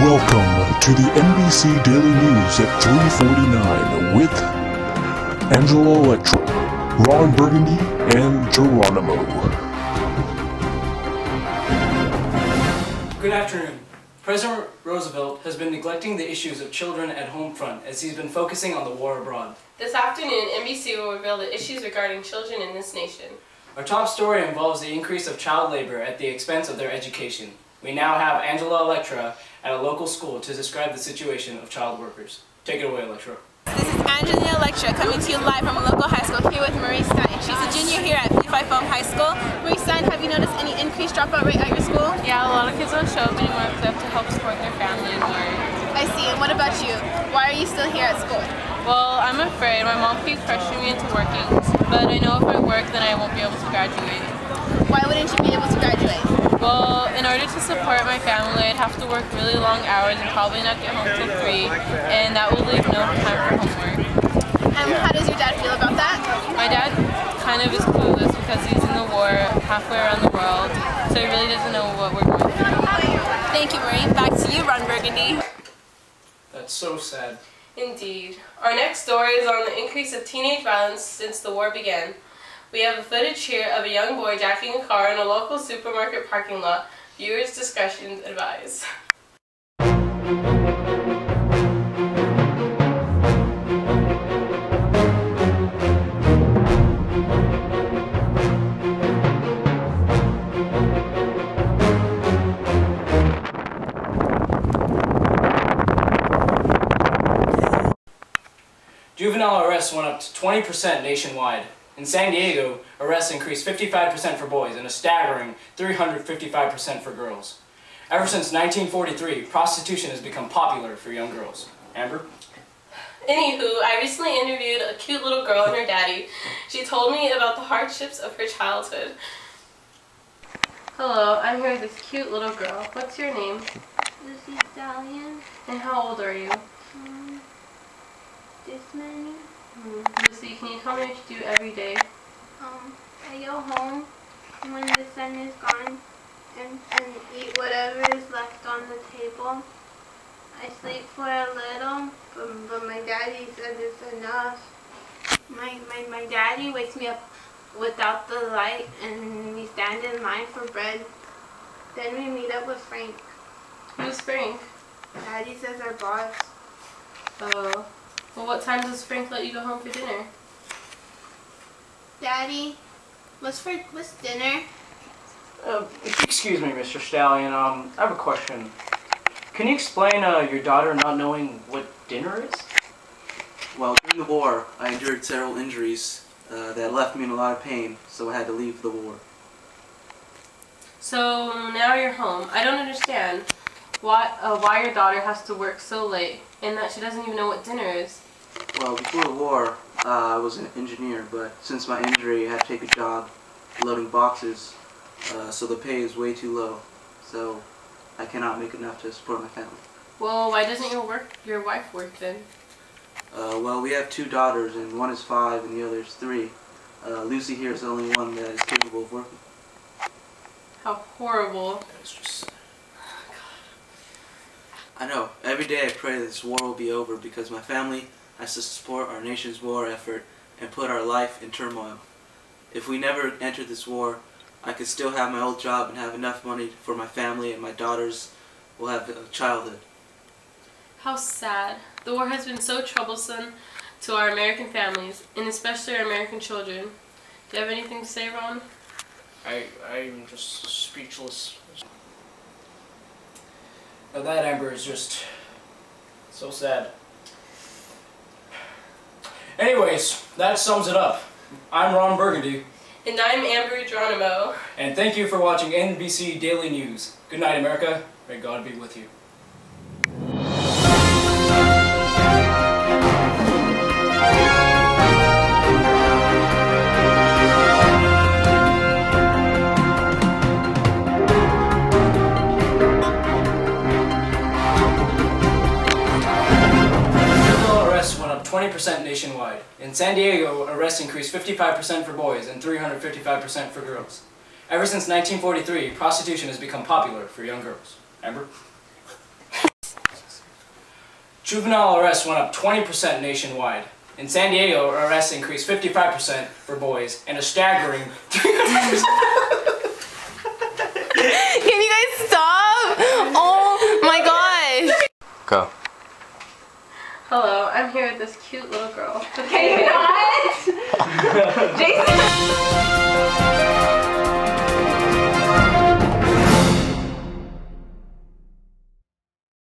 Welcome to the NBC Daily News at 3:49 with Angela Electra, Ron Burgundy, and Geronimo. Good afternoon. President Roosevelt has been neglecting the issues of children at home front as he's been focusing on the war abroad. This afternoon, NBC will reveal the issues regarding children in this nation. Our top story involves the increase of child labor at the expense of their education. We now have Angela Electra at a local school to describe the situation of child workers. Take it away, Electra. This is Angela Electra coming to you live from a local high school here with Marie Stein. She's a junior here at 55 Foam High School. Marie Stein, have you noticed any increased dropout rate at your school? Yeah, a lot of kids don't show up anymore because they have to help support their family and work. I see. And what about you? Why are you still here at school? Well, I'm afraid. My mom keeps pressuring me into working, but I know if I work then I won't be able to graduate. Why wouldn't you be able to graduate? Well, in order to support my family, I'd have to work really long hours and probably not get home till 3, and that will leave no time for homework. And how does your dad feel about that? My dad kind of is clueless because he's in the war halfway around the world, so he really doesn't know what we're going through. Thank you, Marie. Back to you, Ron Burgundy. That's so sad. Indeed. Our next story is on the increase of teenage violence since the war began. We have a footage here of a young boy jacking a car in a local supermarket parking lot. Viewers' discretion advised. Juvenile arrests went up to 20% nationwide. In San Diego, arrests increased 55% for boys and a staggering 355% for girls. Ever since 1943, prostitution has become popular for young girls. Amber? Anywho, I recently interviewed a cute little girl and her daddy. She told me about the hardships of her childhood. Hello, I'm here with this cute little girl. What's your name? Lucy Stallion. And how old are you? This many. Lucy, can you tell me what you do every day? I go home when the sun is gone and eat whatever is left on the table. I sleep for a little, but my daddy says it's enough. My daddy wakes me up without the light and we stand in line for bread. Then we meet up with Frank. Who's Frank? Daddy says our boss. Oh. Well, what time does Frank let you go home for dinner? Daddy, what's dinner? Excuse me, Mr. Stallion. I have a question. Can you explain your daughter not knowing what dinner is? Well, during the war, I endured several injuries that left me in a lot of pain, so I had to leave the war. So now you're home. I don't understand why your daughter has to work so late and that she doesn't even know what dinner is. Well, before the war, I was an engineer, but since my injury, I had to take a job loading boxes, so the pay is way too low, so I cannot make enough to support my family. Well, why doesn't your wife work then? Well, we have 2 daughters, and one is 5 and the other is 3. Lucy here is the only one that is capable of working. How horrible. It's just... I know. Every day I pray that this war will be over because my family has to support our nation's war effort and put our life in turmoil. If we never entered this war, I could still have my old job and have enough money for my family, and my daughters will have a childhood. How sad. The war has been so troublesome to our American families, and especially our American children. Do you have anything to say, Ron? I'm just speechless. Now that, Amber, is just so sad. Anyways, that sums it up. I'm Ron Burgundy. And I'm Amber Geronimo. And thank you for watching NBC Daily News. Good night, America. May God be with you. Went up 20% nationwide. In San Diego, arrests increased 55% for boys and 355% for girls. Ever since 1943, prostitution has become popular for young girls. Amber? Juvenile arrests went up 20% nationwide. In San Diego, arrests increased 55% for boys and a staggering 300%. Can you guys stop? Oh my gosh. Go. Hello, I'm here with this cute little girl. Can you not?